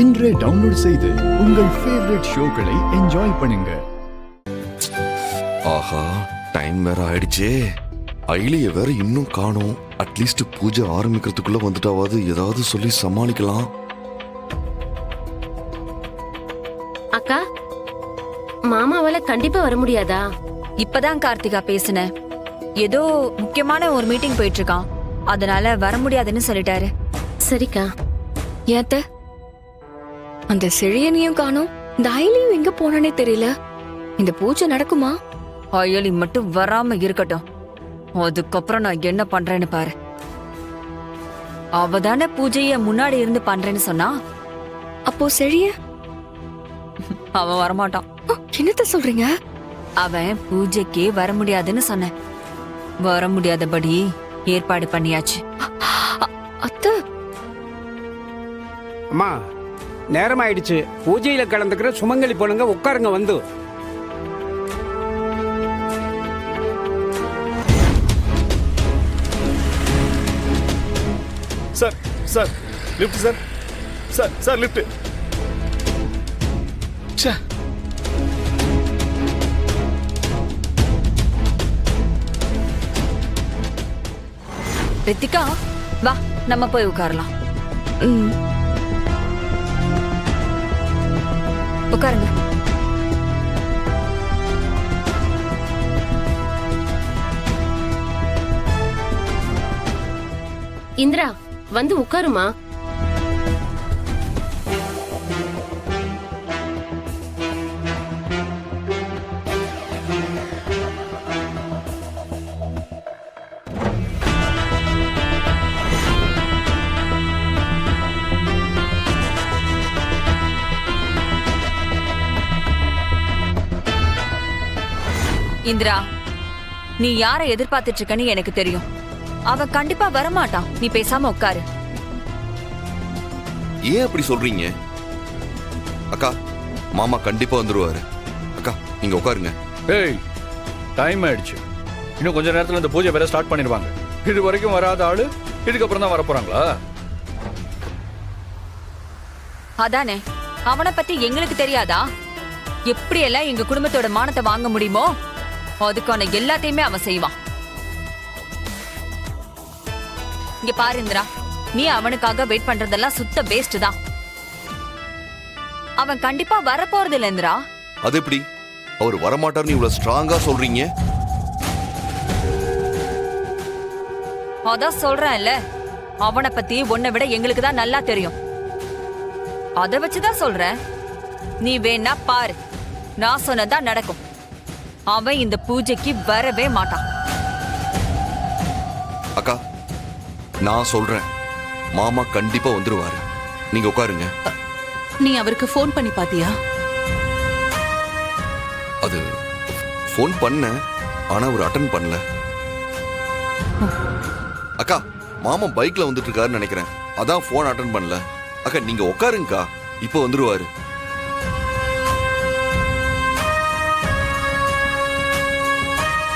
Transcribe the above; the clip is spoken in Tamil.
இன்றே டவுன்லோட் செய்து உங்கள் ஃபேவரட் ஷோக்களை என்ஜாய் பண்ணுங்க. ஆஹா, டைம் வேற ஆயிடுச்சே. ஐலிய வேற இன்னும் காணோம். அட்லீஸ்ட் பூஜை ஆரம்பிக்கிறதுக்குள்ள வந்துட்டாவது ஏதாவது சொல்லி சமாளிக்கலாம். அக்கா, மாமாவால கண்டிப்பா வர முடியாதா? இப்பதான் கார்த்திகா பேசுன. ஏதோ முக்கியமான ஒரு மீட்டிங் போயிட்டு இருக்கான், அதனால வர முடியாதுன்னு சொல்லிட்டாரு. சரிக்கா. ஏத்த அந்த செழியனையும் காணோம், இந்த ஐலியும் எங்க போனானே தெரியல. இந்த பூஜை நடக்குமா? அயலி மட்டும் வராம இருக்கட்டும், அதுக்கப்புறம் நான் என்ன பண்றேன்னு பாரு. அவதானே பூஜைய முன்னாடி இருந்து பண்றேன்னு சொன்னா. அப்போ செழிய அவன் வரமாட்டான். என்னத்த சொல்றீங்க? அவன் பூஜைக்கே வர முடியாதுன்னு சொன்னேன். வர முடியாதபடி ஏற்பாடு பண்ணியாச்சு. அத்தை, அம்மா நேரம் ஆயிடுச்சு. பூஜையில கலந்துக்கிற சுமங்கலி பொண்ணுங்க உட்காருங்க வந்து. Sir sir lift sir sir sir lift. Rithika, வா நம்ம போய் உட்காரலாம். உட்காருங்க. இந்திரா, வந்து உட்காருமா. இந்திரா, நீ யாரை எதிர்பார்த்துட்டு இருக்கன்னு எனக்கு தெரியும். அவன் கண்டிப்பா வரமாட்டான். நீ பேசாம உட்காரு. ஏன் அப்படி சொல்றீங்க? அக்கா, மாமா கண்டிப்பா வந்துருவாரு. அக்கா, நீங்க உட்காருங்க. ஏய், டைம் ஆயிடுச்சு. இன்னும் கொஞ்ச நேரத்துல இந்த பூஜை வேற ஸ்டார்ட் பண்ணிடுவாங்க. இது வரைக்கும் வராத ஆளு இதுக்கப்புறம் தான் வரப்போறாங்களா? அதானே, அவனை பத்தி எங்களுக்கு தெரியாதா? எப்படியெல்லாம் எங்க குடும்பத்தோட மானத்தை வாங்க முடியுமோ அதுக்கான எல்லாத்தையுமே அவன் செய்வான். இங்க பாரு இந்திரா, நீ அவனுக்காக வெயிட் பண்றதெல்லாம் சுத்த வேஸ்ட் தான். அவன் கண்டிப்பா வரப்போறது இல்ல இந்திரா. அது எப்படி அவர் வரமாட்டார்னு இவ்வளவு ஸ்ட்ராங்கா சொல்றீங்க? அதான் சொல்றேன்ல, அவனை பத்தி உன்னை விட எங்களுக்கு தான் நல்லா தெரியும். அத வச்சுதான் சொல்றேன். நீ வேணா பாரு, நான் சொன்னதா நடக்கும். அவன் இந்த பூஜைக்கு வரவே மாட்டான். அக்கா, நான் சொல்றேன், மாமா கண்டிப்பா வந்துருவாரு. நீங்க உட்காருங்க. நீ அவருக்கு ஃபோன் பண்ணி பாத்தியா? அது ஃபோன் பண்ண, ஆனா அவர் அட்டெண்ட் பண்ணல. அக்கா, மாமா பைக்ல வந்துட்டு இருக்காருன்னு நினைக்கிறேன், அதான் ஃபோன் அட்டெண்ட் பண்ணல. அக்கா, நீங்க உட்காருங்கக்கா, இப்ப வந்துருவாரு.